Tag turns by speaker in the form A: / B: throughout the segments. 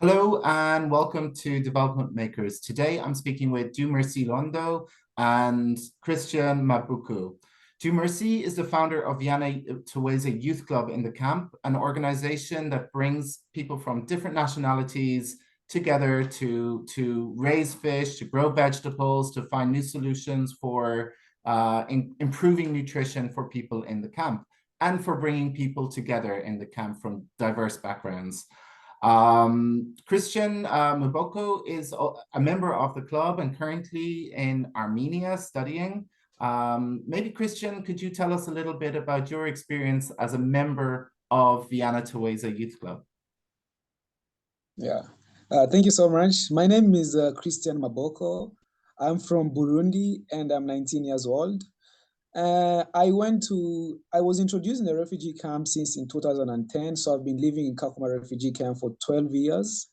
A: Hello and welcome to Development Makers. Today I'm speaking with Dieu, Merci Luundo and Christian Mabuku. Dieu Merci is the founder of Vijana Twaweza Youth Club in the camp, an organization that brings people from different nationalities together to raise fish, to grow vegetables, to find new solutions for improving nutrition for people in the camp and for bringing people together in the camp from diverse backgrounds. Christian Mabuku is a member of the club and currently in Armenia studying. Maybe Christian, could you tell us a little bit about your experience as a member of Vijana Twaweza Youth Club?
B: Yeah, thank you so much. My name is Christian Mabuku. I'm from Burundi and I'm 19 years old. I was introduced in a refugee camp since in 2010. So I've been living in Kakuma Refugee Camp for 12 years.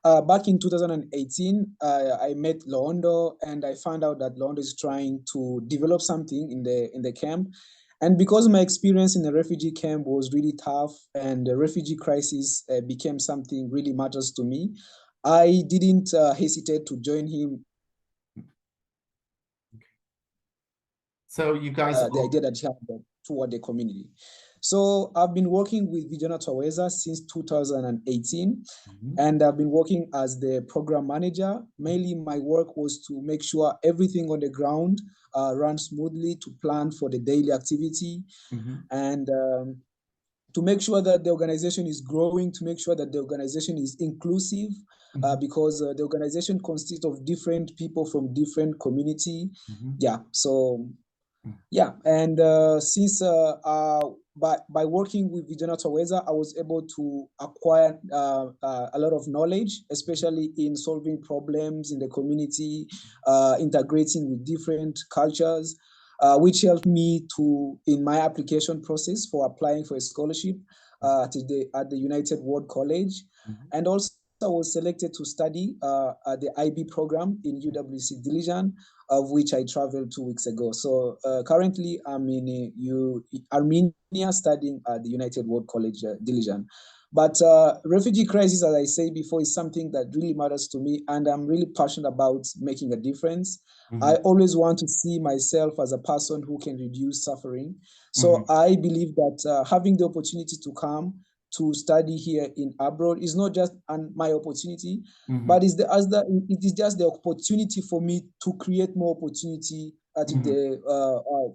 B: Back in 2018, I met Luundo and I found out that Luundo is trying to develop something in the camp. And because my experience in the refugee camp was really tough and the refugee crisis became something really matters to me, I didn't hesitate to join him.
A: So you guys...
B: the idea that he had toward the community. So I've been working with Vijana Twaweza since 2018, and I've been working as the program manager. Mainly my work was to make sure everything on the ground runs smoothly, to plan for the daily activity, and to make sure that the organization is growing, to make sure that the organization is inclusive, because the organization consists of different people from different community. Yeah, so yeah, and since by working with Vijana Twaweza, I was able to acquire a lot of knowledge, especially in solving problems in the community, integrating with different cultures, which helped me in my application process for applying for a scholarship at the United World College, and also I was selected to study at the IB program in UWC Dilijan, of which I traveled 2 weeks ago. So currently I'm in Armenia studying at the United World College Dilijan. But refugee crisis, as I said before, is something that really matters to me, and I'm really passionate about making a difference. I always want to see myself as a person who can reduce suffering. So I believe that having the opportunity to come to study here in abroad is not just my opportunity, but it is just the opportunity for me to create more opportunity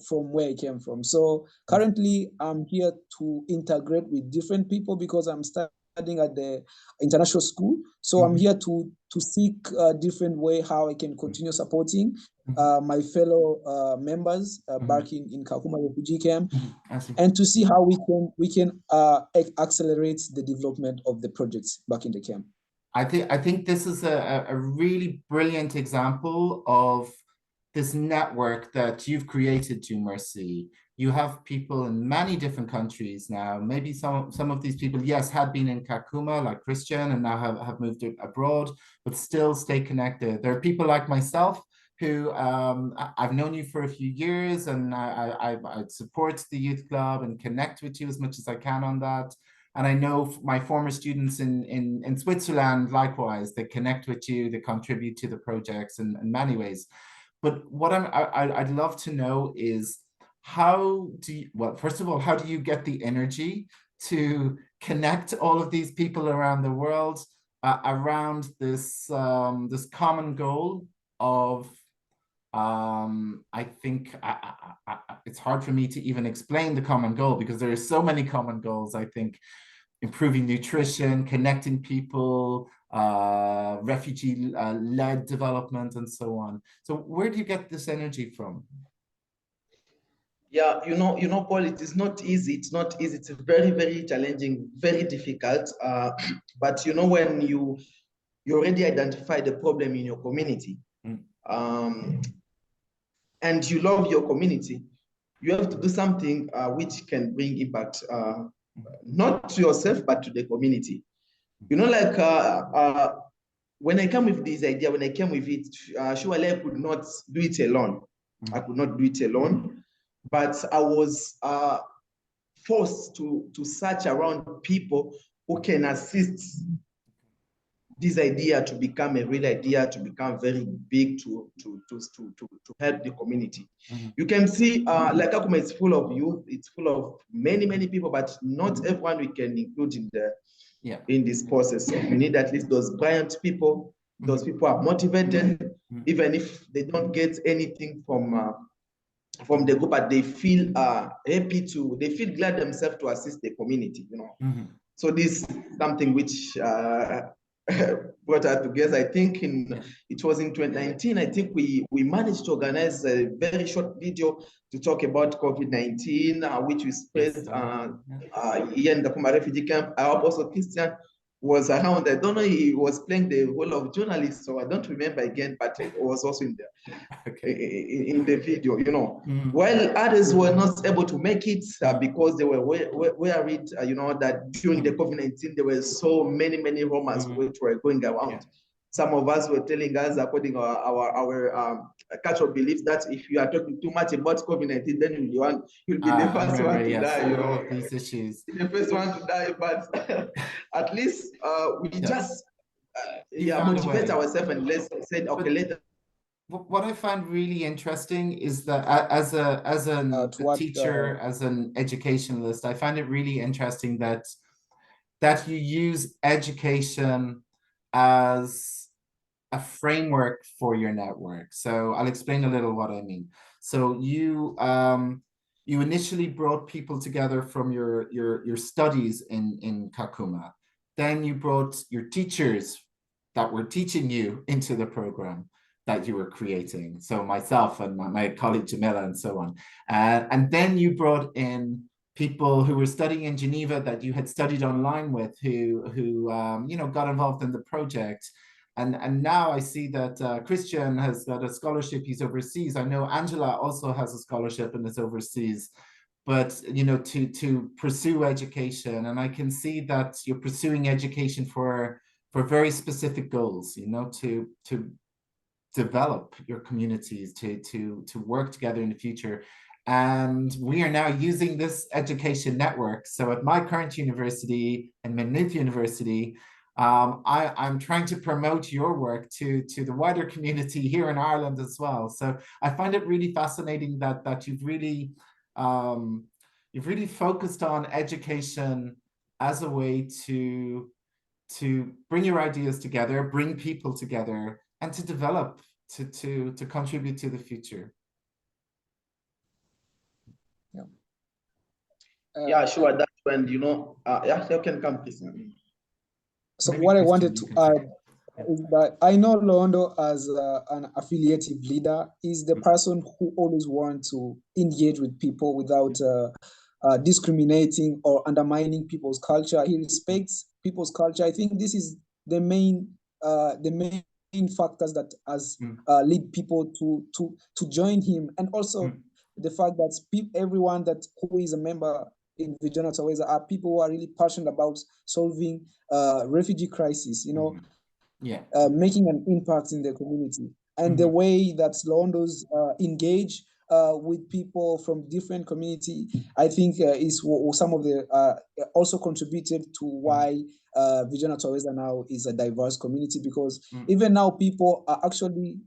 B: from where I came from. So currently I'm here to integrate with different people because I'm studying at the international school. So I'm here to seek a different way how I can continue supporting my fellow members back in Kakuma Refugee Camp, and to see how we can accelerate the development of the projects back in the camp.
A: I think this is a really brilliant example of this network that you've created, Dieu Merci. You have people in many different countries now. Maybe some of these people, yes, had been in Kakuma, like Christian, and now have moved abroad, but still stay connected. There are people like myself who I've known you for a few years, and I support the youth club and connect with you as much as I can on that. And I know my former students in Switzerland, likewise, they connect with you, they contribute to the projects in many ways. But what I'd love to know is, first of all, how do you get the energy to connect all of these people around the world around this this common goal of, I think it's hard for me to even explain the common goal because there are so many common goals. I think improving nutrition, connecting people, refugee-led development, and so on. So where do you get this energy from?
C: Yeah, you know, Paul, it is not easy. It's not easy. It's very, very challenging, very difficult. But you know, when you already identify the problem in your community, and you love your community, you have to do something which can bring impact, not to yourself, but to the community. You know, like when I come with this idea, when I came with it, surely I could not do it alone. I could not do it alone, but I was forced to search around people who can assist this idea to become a real idea, to become very big, to help the community. You can see like Kakuma is full of youth, it's full of many people, but not everyone we can include in this process. We need at least those brilliant people. Those people are motivated, even if they don't get anything from the group, but they feel happy to, they feel glad themselves to assist the community, you know. So this is something which brought us together. I think it was in 2019, I think we managed to organize a very short video to talk about COVID-19, which we spread here in the Kakuma Refugee Camp. I hope also Christian was around. I don't know, he was playing the role of journalist, so I don't remember again, but it was also in in the video, you know. While others were not able to make it because they were worried, you know, that during the COVID-19 there were so many rumors which were going around. Some of us were telling us, according to our cultural beliefs, that if you are talking too much about COVID-19, then you'll be the first one to die. You know,
A: these issues.
C: The first one to die, but at least we just motivate ourselves and let's say, okay, later.
A: What I find really interesting is that as a teacher, as an educationalist, I find it really interesting that you use education as a framework for your network. So I'll explain a little what I mean. So you initially brought people together from your studies in Kakuma. Then you brought your teachers that were teaching you into the program that you were creating. So myself and my colleague Jamila and so on. And then you brought in people who were studying in Geneva that you had studied online with, who you know, got involved in the project. And now I see that Christian has got a scholarship, he's overseas. I know Angela also has a scholarship and is overseas, but you know, to pursue education. And I can see that you're pursuing education for very specific goals, you know, to develop your communities, to work together in the future. And we are now using this education network. So at my current university, and Mabuku University, I'm trying to promote your work to the wider community here in Ireland as well. So I find it really fascinating that you've really focused on education as a way to bring your ideas together, bring people together, and to develop, to contribute to the future.
C: Yeah, sure. That's when, you know, yeah, you can come, please.
B: So what I wanted to add is that I know Luundo as an affiliative leader is the person who always wants to engage with people without discriminating or undermining people's culture. He respects people's culture. I think this is the main factors that has lead people to join him, and also the fact that everyone who is a member in Vijana Twaweza are people who are really passionate about solving refugee crisis, you know, making an impact in the community. And the way that Luundo's engage with people from different community, I think is some of the also contributed to why Vijana Twaweza now is a diverse community, because even now people are actually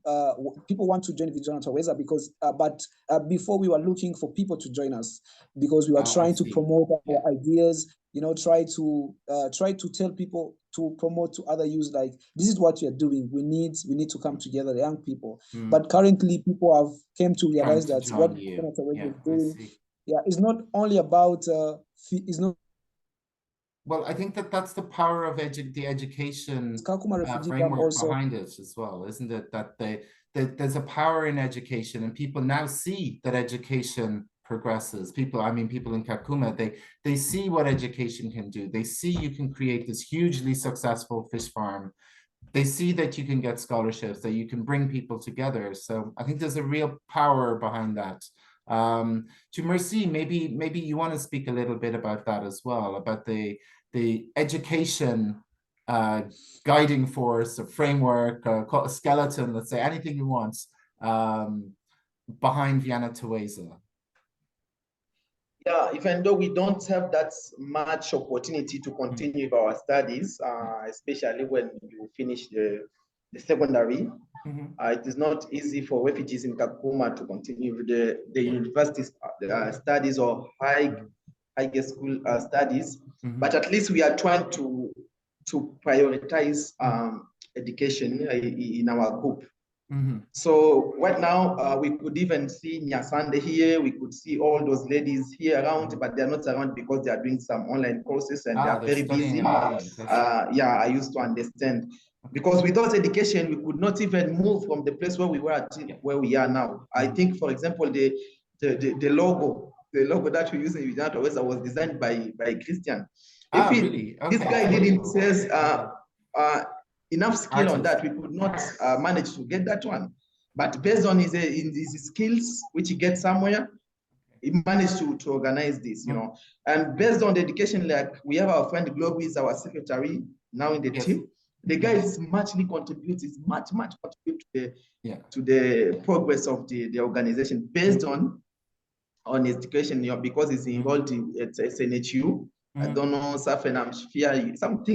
B: people want to join Vijana Twaweza because but before we were looking for people to join us because we were trying to promote our ideas, you know, try to tell people to promote to other youth, like, this is what you're doing, we need to come together, the young people. But currently people have came to realize that what Vijana Twaweza is doing is not only about is not.
A: Well, I think that's the power of the education
B: Kakuma Refugee Camp
A: framework
B: also
A: behind it as well, isn't it? That there's a power in education, and people now see that education progresses. People in Kakuma, they see what education can do. They see you can create this hugely successful fish farm. They see that you can get scholarships, that you can bring people together. So I think there's a real power behind that. To Merci, maybe you want to speak a little bit about that as well, about the education guiding force, a framework, a skeleton, let's say, anything you want, behind Vijana Twaweza.
C: Yeah, even though we don't have that much opportunity to continue with our studies, especially when you finish the secondary, it is not easy for refugees in Kakuma to continue with the university studies or high school studies. But at least we are trying to prioritize education in our group. So right now, we could even see Nyasande here. We could see all those ladies here around, but they're not around because they are doing some online courses and they are very busy. Yeah, I used to understand. Because without education, we could not even move from the place where we were to where we are now. I think, for example, the logo that we use in Vijana Twaweza was designed by Christian. If
A: really? Okay.
C: This guy didn't say enough skill on that, we could not manage to get that one. But based on his skills, which he gets somewhere, he managed to organize this, you know. And based on the education, like we have our friend Globe, who is our secretary now in the team. The guy is much contributes contribute to the progress of the organization based on his education, you know, because he's involved in SNHU. I don't know, something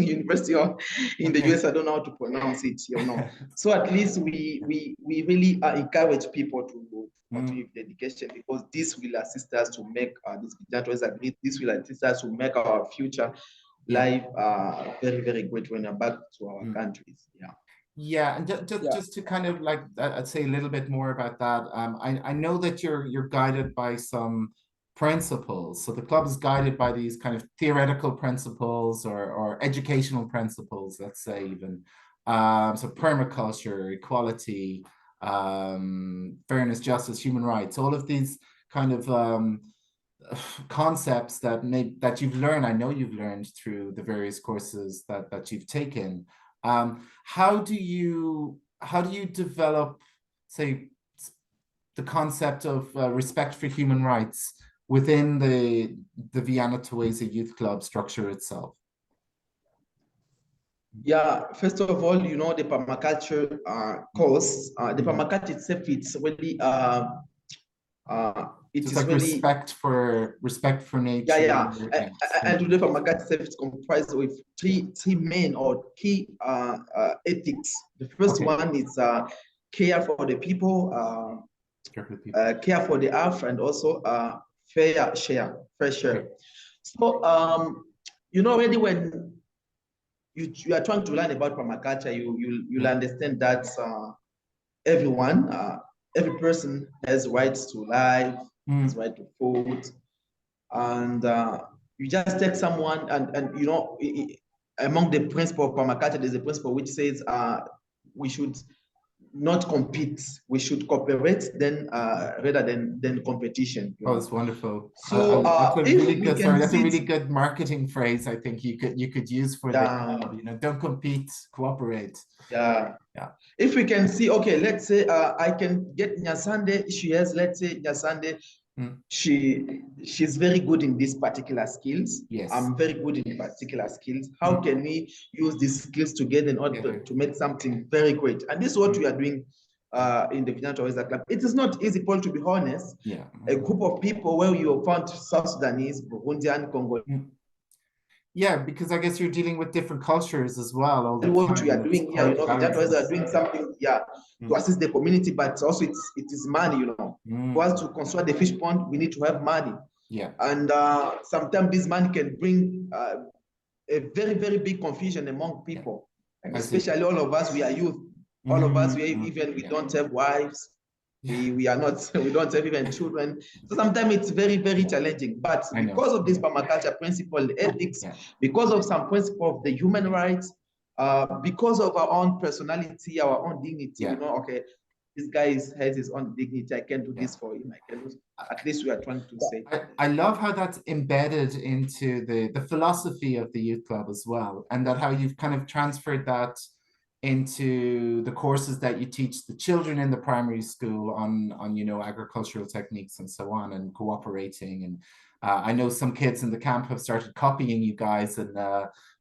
C: university in the US, I don't know how to pronounce it, you know. So at least we really encourage people to continue with education, because this will assist us to make this will assist us to make our future life very, very great when we're back to our countries.
A: Yeah, and just to kind of like I'd say a little bit more about that. I know that you're guided by some principles. So the club is guided by these kind of theoretical principles or educational principles, let's say even. So permaculture, equality, fairness, justice, human rights, all of these kind of concepts that you've learned, I know you've learned through the various courses that you've taken. How do you develop, say, the concept of respect for human rights within the Vijana Twaweza Youth Club structure itself?
C: Yeah, first of all, you know, the permaculture course, the permaculture itself, it's really it is
A: like
C: really
A: respect for nature.
C: And to the permaculture itself, it's comprised of three main or key ethics. The first one is care for the people, care for the earth, and also fair share. So you know, already when you are trying to learn about permaculture, you'll understand that everyone, every person has rights to life, has right to food, and you just take someone and you know, among the principle of permaculture, there's a principle which says we should not compete, we should cooperate rather than competition.
A: Oh, that's wonderful.
C: So
A: that's a really good marketing phrase, I think you could use for the, you know, don't compete, cooperate.
C: Yeah. If we can see, okay, let's say I can get Nyasande, she has, let's say Nyasande, she's very good in these particular skills.
A: Yes.
C: I'm very good in particular skills. How can we use these skills together in order to make something very great? And this is what we are doing in the Vijana Twaweza Club. It is not easy, Paul, to be honest.
A: Yeah.
C: A group of people where you found South Sudanese, Burundian, Congolese.
A: Yeah, because I guess you're dealing with different cultures as well.
C: What we are doing here, you know, Vijana Twaweza are doing something, to assist the community, but also it is money, you know. For us to construct the fish pond, we need to have money.
A: Yeah.
C: And sometimes this money can bring a very, very big confusion among people. And especially all of us, we are youth. All of us, we don't have wives. We are not, we don't have even children. So sometimes it's very, very challenging. But because of this permaculture principle, ethics, because of some principle of the human rights, because of our own personality, our own dignity, you know, okay, this guy has his own dignity. I can do this for him. I can do, at least we are trying to say.
A: I love how that's embedded into the philosophy of the youth club as well, and that how you've kind of transferred that into the courses that you teach the children in the primary school on you know, agricultural techniques and so on, and cooperating. And I know some kids in the camp have started copying you guys and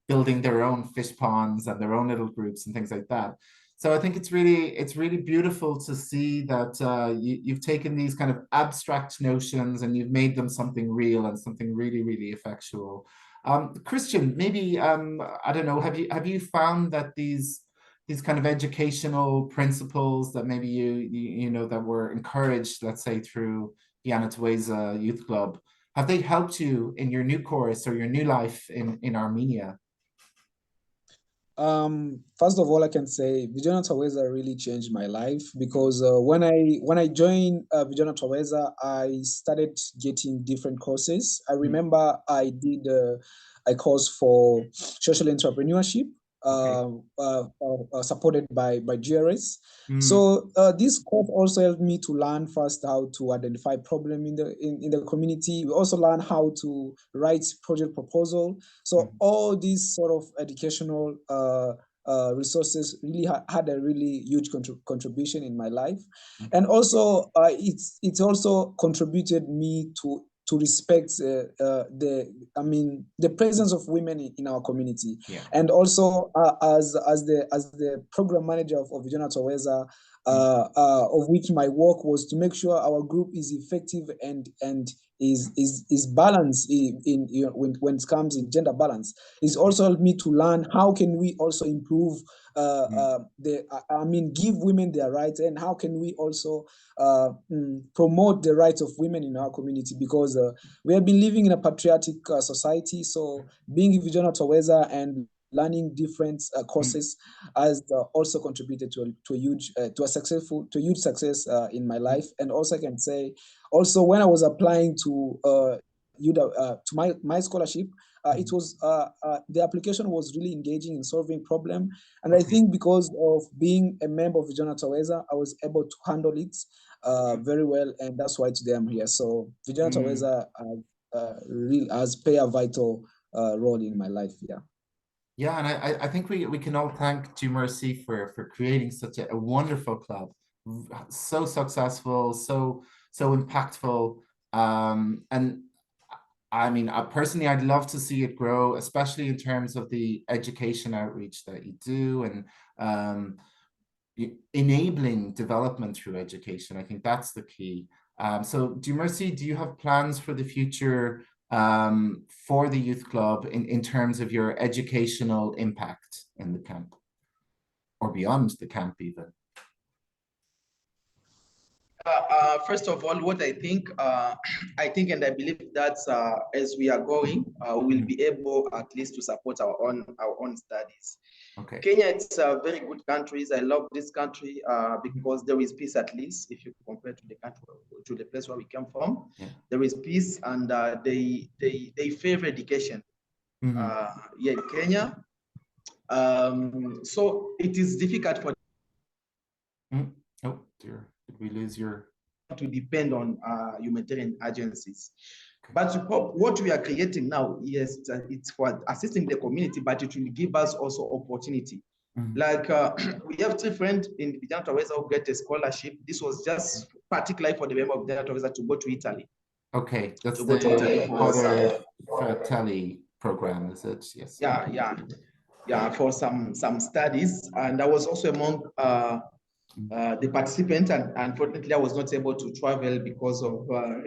A: building their own fish ponds and their own little groups and things like that. So I think it's really beautiful to see that you've taken these kind of abstract notions and you've made them something real and something really, really effectual. Christian, maybe I don't know, have you found that these kind of educational principles that maybe you know that were encouraged, let's say through Vijana Twaweza Youth Club, have they helped you in your new course or your new life in Armenia?
B: First of all, I can say Vijana Twaweza really changed my life because when I joined Vijana Twaweza, I started getting different courses. I remember I did a course for social entrepreneurship, supported by GRS. So this course also helped me to learn first how to identify problem in the community. We also learn how to write project proposal. So all these sort of educational resources really had a really huge contribution in my life, and also it's also contributed me to respect the presence of women in our community. And also as the program manager of Vijana Twaweza, of which my work was to make sure our group is effective and is balanced in when it comes in gender balance. It's also helped me to learn how can we also improve give women their rights, and how can we also promote the rights of women in our community, because we have been living in a patriotic society. So being Vijana Twaweza and learning different courses has also contributed to a huge success in my life. And also I can say, also when I was applying to my scholarship, it was the application was really engaging in solving problem, and I think because of being a member of Vijana Twaweza, I was able to handle it very well, and that's why today I'm here. So Vijana Twaweza really has played a vital role in my life.
A: Yeah, and I think we can all thank Dieu Merci for creating such a wonderful club, so successful, so impactful, and I mean, personally, I'd love to see it grow, especially in terms of the education outreach that you do and enabling development through education. I think that's the key. So, Dieu Merci, do you have plans for the future for the youth club in terms of your educational impact in the camp or beyond the camp even?
C: First of all, what I think and I believe that as we are going, we'll be able at least to support our own studies.
A: Okay.
C: Kenya, it's a very good country. I love this country because there is peace, at least if you compare to the country, to the place where we come from. Yeah. There is peace, and they favor education. In Kenya. So it is difficult for.
A: Oh dear, did we lose your?
C: To depend on humanitarian agencies. Okay. But what we are creating now, yes, it's for assisting the community, but it will give us also opportunity. Like we have 3 friends in Vijana Twaweza who get a scholarship. This was just particularly for the member of Vijana Twaweza to go to Italy.
A: Okay, that's the Fratelli program, is it? Yes.
C: Yeah, for some studies, and I was also among the participant, and unfortunately I was not able to travel because of my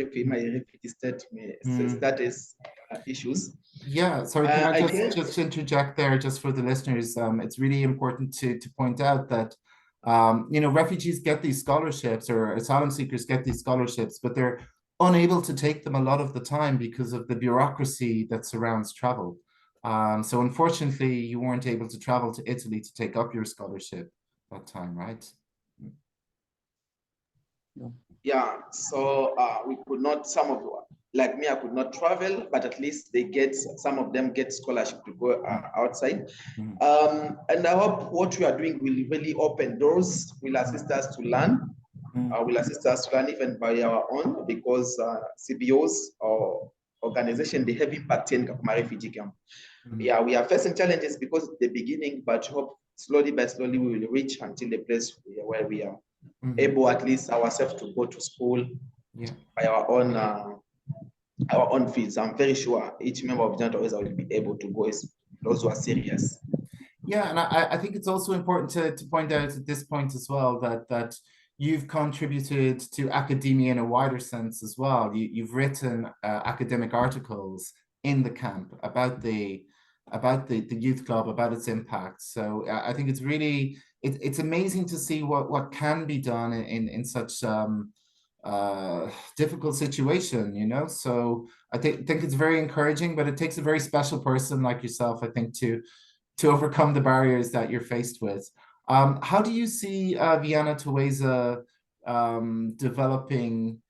C: refugee status issues.
A: Yeah, sorry, can I just interject there just for the listeners? It's really important to point out that you know, refugees get these scholarships, or asylum seekers get these scholarships, but they're unable to take them a lot of the time because of the bureaucracy that surrounds travel. So unfortunately, you weren't able to travel to Italy to take up your scholarship that time, right?
C: Yeah, so we could not, like me, I could not travel, but at least some of them get scholarship to go outside. And I hope what we are doing will really open doors, will assist us to learn, will assist us to learn even by our own, because CBOs or organization, they have impact in Kakuma Refugee Camp. Yeah, we are facing challenges because at the beginning, but hope slowly by slowly we will reach until the place where we are able, at least ourselves, to go to school by our own fees. I'm very sure each member of Vijana Twaweza will be able to go, those who are serious.
A: Yeah, and I think it's also important to point out at this point as well that you've contributed to academia in a wider sense as well. You've written academic articles in the camp about the youth club, about its impact. So I think it's really it's amazing to see what can be done in such difficult situation, you know. So I think it's very encouraging, but it takes a very special person like yourself, I think, to overcome the barriers that you're faced with. How do you see Vijana Twaweza developing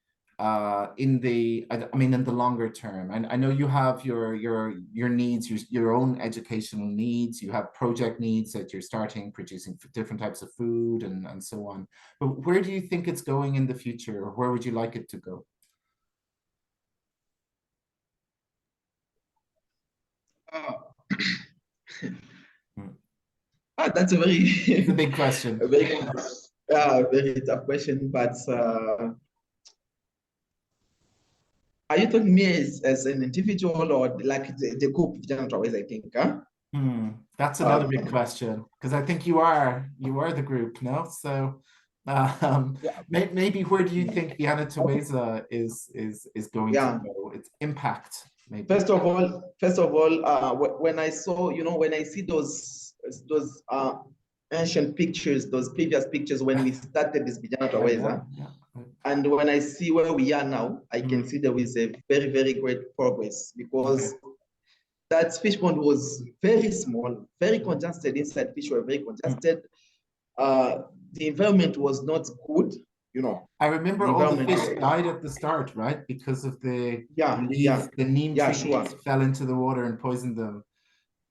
A: in in the longer term? And I know you have your needs, your own educational needs. You have project needs that you're starting producing different types of food and so on. But where do you think it's going in the future, or where would you like it to go?
C: That's a very
A: It's a big question.
C: very tough question. But are you talking me as an individual or like the group Vijana Twaweza, I think? Huh?
A: That's another big question, because I think you are the group, no? So maybe where do you think Vijana Twaweza is going to go? Its impact, maybe.
C: First of all, when I saw, when I see those ancient pictures, those previous pictures when we started this Vijana Twaweza, and when I see where we are now, I can see there is a very, very great progress, because that fish pond was very small, very congested. Inside fish were very congested. The environment was not good,
A: I remember all the fish died at the start, right? Because of the leaves, the neem trees fell into the water and poisoned them.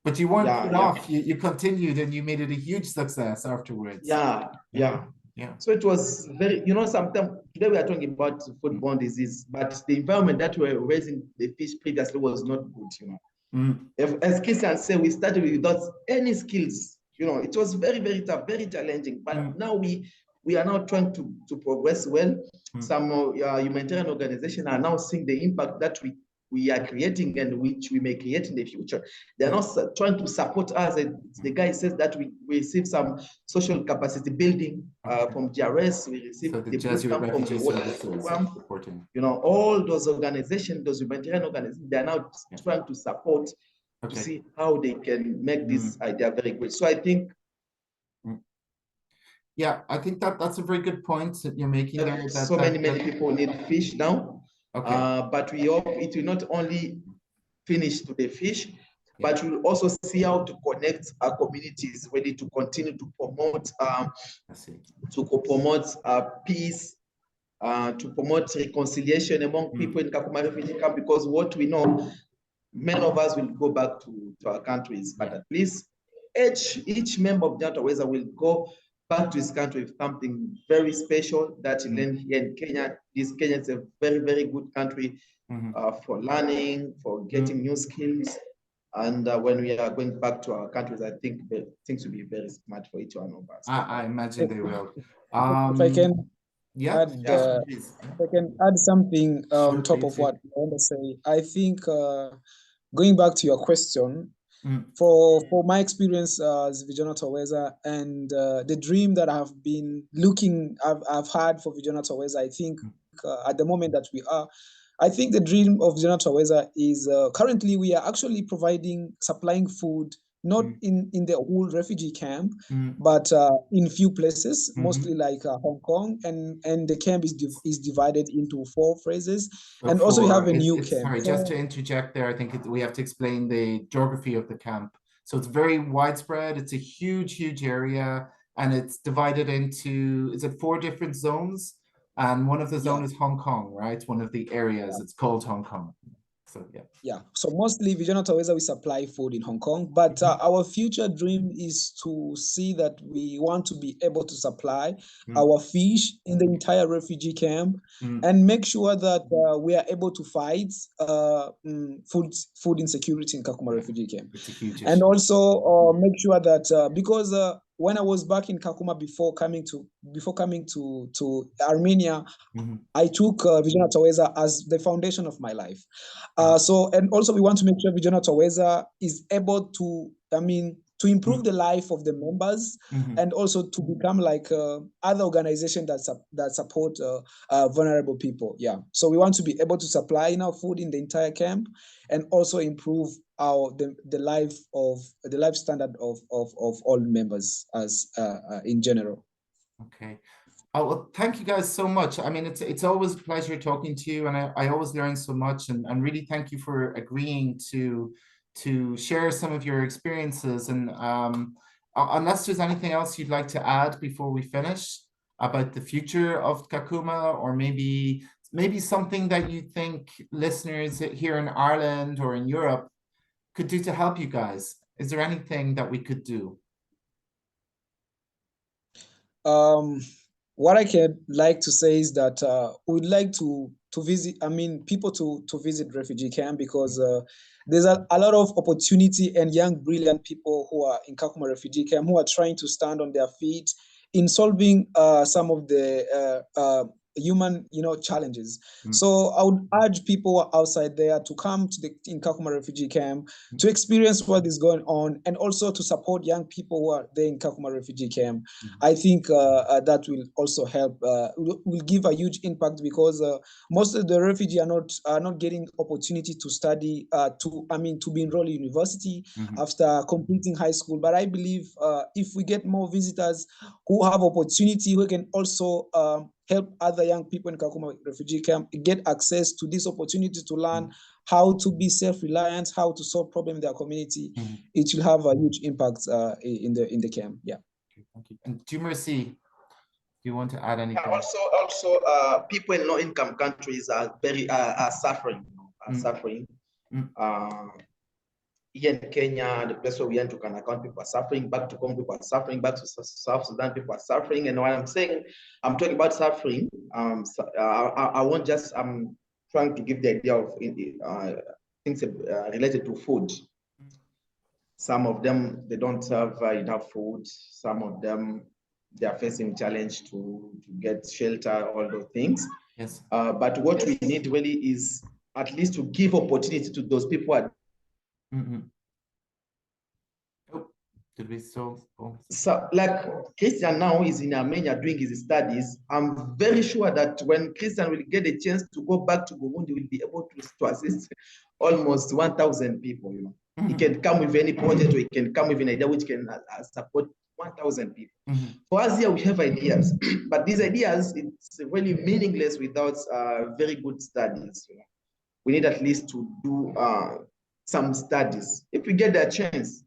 A: But you weren't put off. You continued, and you made it a huge success afterwards.
C: Yeah. So it was very, sometimes today we are talking about foodborne disease, but the environment that we were raising the fish previously was not good, As Christian said, we started without any skills. It was very, very tough, very challenging. But now we are now trying to progress well. Some humanitarian organizations are now seeing the impact that we are creating and which we may create in the future. They are not trying to support us. And the guy says that we receive some social capacity building from GRS. We receive the
A: Jesuit Refugee
C: program. All those organizations, those humanitarian organizations, they are now trying to support to see how they can make this idea very good. So I think
A: I think that's a very good point that you're making there.
C: So many people need fish now. But we hope it will not only finish to the fish, but we'll also see how to connect our communities ready to continue to promote peace, to promote reconciliation among people in Kakuma Refugee Camp, because what we know, many of us will go back to our countries, but at least each member of Vijana Twaweza will go back to his country with something very special that he learned here in Kenya. Kenya is a very, very good country for learning, for getting new skills. And when we are going back to our countries, I think things will be very smart for each one of us.
A: I imagine they will.
B: If I can if I can add something on top of what I want to say, I think going back to your question, for my experience as Vijana Twaweza and the dream that I've had for Vijana Twaweza, I think at the moment that we are, I think the dream of Vijana Twaweza is currently we are actually supplying food, not in the whole refugee camp, but in few places, mostly like Hong Kong, and the camp is divided into 4 phases, and also we have a new camp.
A: Sorry, just to interject there, I think we have to explain the geography of the camp. So it's very widespread. It's a huge area, and it's divided into, is it 4 different zones? And one of the zones is Hong Kong, right? One of the areas, it's called Hong Kong. So
B: so mostly Vijana Twaweza we supply food in Hong Kong, but our future dream is to see that we want to be able to supply our fish in the entire refugee camp and make sure that we are able to fight food insecurity in Kakuma Refugee Camp.
A: It's a huge issue.
B: And also make sure that because when I was back in Kakuma before coming to Armenia, I took Vijana Twaweza as the foundation of my life. And also we want to make sure Vijana Twaweza is able to, to improve the life of the members, and also to become like other organizations that support vulnerable people. Yeah. So we want to be able to supply enough food in the entire camp, and also improve the life standard of all members as in general.
A: Okay. Oh, well, thank you guys so much. I mean, it's always a pleasure talking to you, and I always learn so much, and really thank you for agreeing to share some of your experiences. And unless there's anything else you'd like to add before we finish about the future of Kakuma, or maybe something that you think listeners here in Ireland or in Europe could do to help you guys. Is there anything that we could do?
B: What I can like to say is that we'd like to visit, people to visit refugee camp, because there's a lot of opportunity and young, brilliant people who are in Kakuma Refugee Camp who are trying to stand on their feet in solving some of the human, challenges. So I would urge people outside there to come to in Kakuma Refugee Camp to experience what is going on, and also to support young people who are there in Kakuma Refugee Camp. I think that will also help, will give a huge impact, because most of the refugees are not getting opportunity to study, to be enrolled in university after completing high school. But I believe if we get more visitors who have opportunity, who can also help other young people in Kakuma Refugee Camp get access to this opportunity to learn how to be self-reliant, how to solve problems in their community, it will have a huge impact in the camp. Yeah.
A: Okay, thank you. And Dieu, Merci, do you want to add anything?
C: Also, people in low-income countries are very suffering. Suffering. Here in Kenya, the place where we enter can account, people are suffering. Back to Congo, people are suffering. Back to South Sudan, people are suffering. And when I'm saying, I'm talking about suffering, I won't just, I'm trying to give the idea of things related to food. Some of them, they don't have enough food. Some of them, they are facing challenge to get shelter, all those things.
A: Yes.
C: But what we need really is at least to give opportunity to those people.
A: Oh, did we solve?
C: So, like Christian now is in Armenia doing his studies. I'm very sure that when Christian will get a chance to go back to Burundi, will be able to assist almost 1,000 people. He can come with any project, or he can come with an idea which can support 1,000 people. For us here, we have ideas, but these ideas, it's really meaningless without very good studies. We need at least to do some studies. If we get that chance,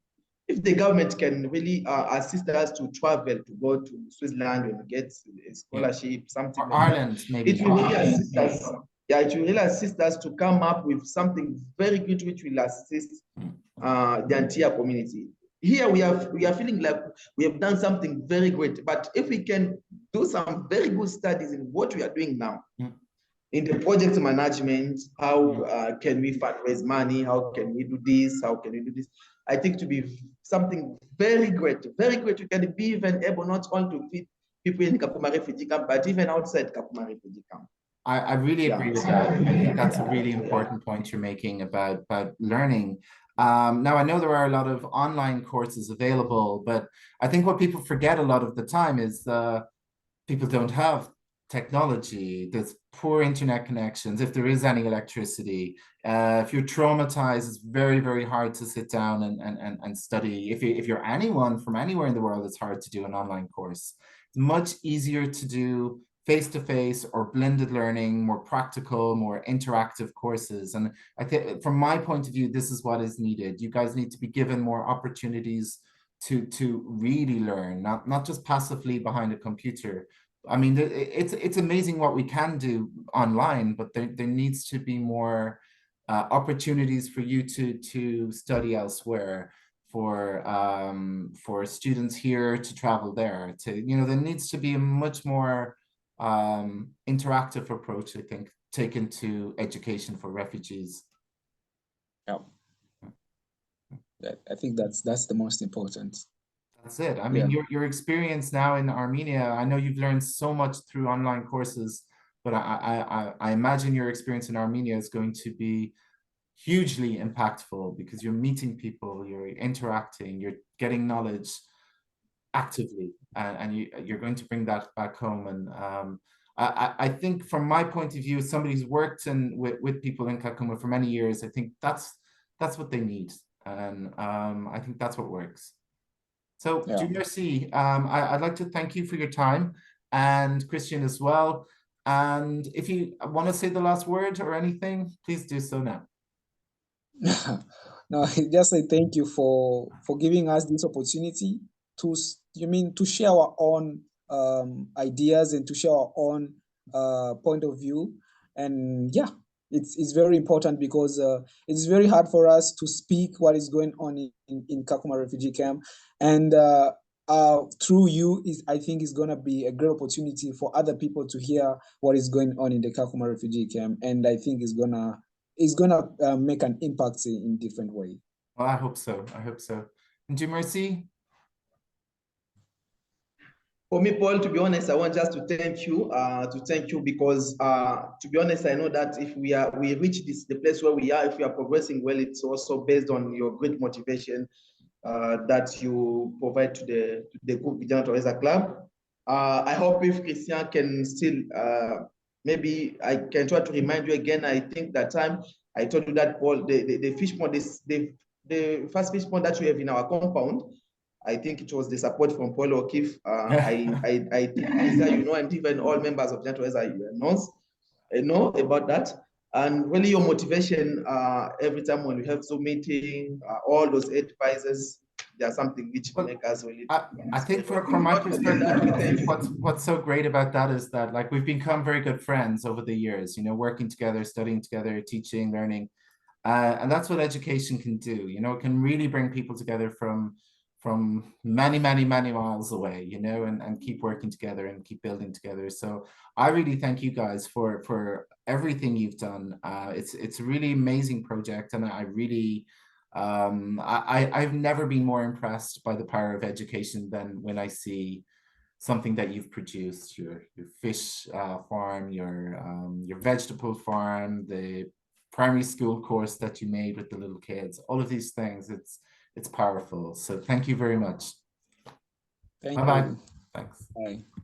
C: if the government can really assist us to travel, to go to Switzerland and get a scholarship, something
A: or
C: like
A: Ireland,
C: that,
A: maybe.
C: it will really assist us. Yeah, it will really assist us to come up with something very good which will assist the entire community. Here we are feeling like we have done something very great, but if we can do some very good studies in what we are doing now, in the project management, how can we fundraise money? How can we do this? How can we do this? I think to be something very great, very great. We can be even able not only to feed people in Kakuma Refugee Camp, but even outside Kakuma Refugee Camp.
A: I really agree with that. I think that's a really important point you're making about learning. Now, I know there are a lot of online courses available, but I think what people forget a lot of the time is people don't have technology. There's poor internet connections, if there is any electricity. If you're traumatized, it's very, very hard to sit down and study. If you're anyone from anywhere in the world, it's hard to do an online course. It's much easier to do face-to-face or blended learning, more practical, more interactive courses. And I think from my point of view, this is what is needed. You guys need to be given more opportunities to really learn, not just passively behind a computer. I mean, it's amazing what we can do online, but there needs to be more opportunities for you to study elsewhere, for students here to travel there. There needs to be a much more interactive approach, I think, taken to education for refugees.
B: Yeah, I think that's the most important.
A: That's it. I mean, your experience now in Armenia, I know you've learned so much through online courses, but I imagine your experience in Armenia is going to be hugely impactful because you're meeting people, you're interacting, you're getting knowledge actively, and you're going to bring that back home. And I think from my point of view, somebody who's worked with people in Kakuma for many years, I think that's what they need. And I think that's what works. So,
B: Yeah.
A: Dieu merci. I'd like to thank you for your time, and Christian as well. And if you want to say the last word or anything, please do so now.
B: No, just say thank you for giving us this opportunity to share our own ideas and to share our own point of view. And yeah, it's very important because it's very hard for us to speak what is going on in Kakuma Refugee Camp. And through you, I think is going to be a great opportunity for other people to hear what is going on in the Kakuma Refugee Camp. And I think it's gonna make an impact in different way.
A: Well, I hope so. I hope so. And Dieu merci.
C: For me, Paul, to be honest, I want just to thank you because, to be honest, I know that if we reach the place where we are, if we are progressing well, it's also based on your great motivation that you provide to the group Vijana Twaweza Club. I hope if Christian can still, maybe I can try to remind you again. I think that time I told you that, Paul, the fish pond is the first fish pond that we have in our compound. I think it was the support from Paul O'Keefe. I think, you know, and even all members of Vijana Twaweza know about that. And really your motivation every time when we have Zoom meeting, all those advisors, there's something which make us really.
A: I think from my perspective, what's so great about that is that, like, we've become very good friends over the years, you know, working together, studying together, teaching, learning. And that's what education can do. You know, it can really bring people together from many, many, many miles away, you know, and keep working together and keep building together. So I really thank you guys for everything you've done. It's a really amazing project, and I really I've never been more impressed by the power of education than when I see something that you've produced, your fish farm, your vegetable farm, the primary school course that you made with the little kids, all of these things. It's powerful. So thank you very much.
B: Thank
A: Bye-bye.
B: you.
A: Thanks.
B: Bye.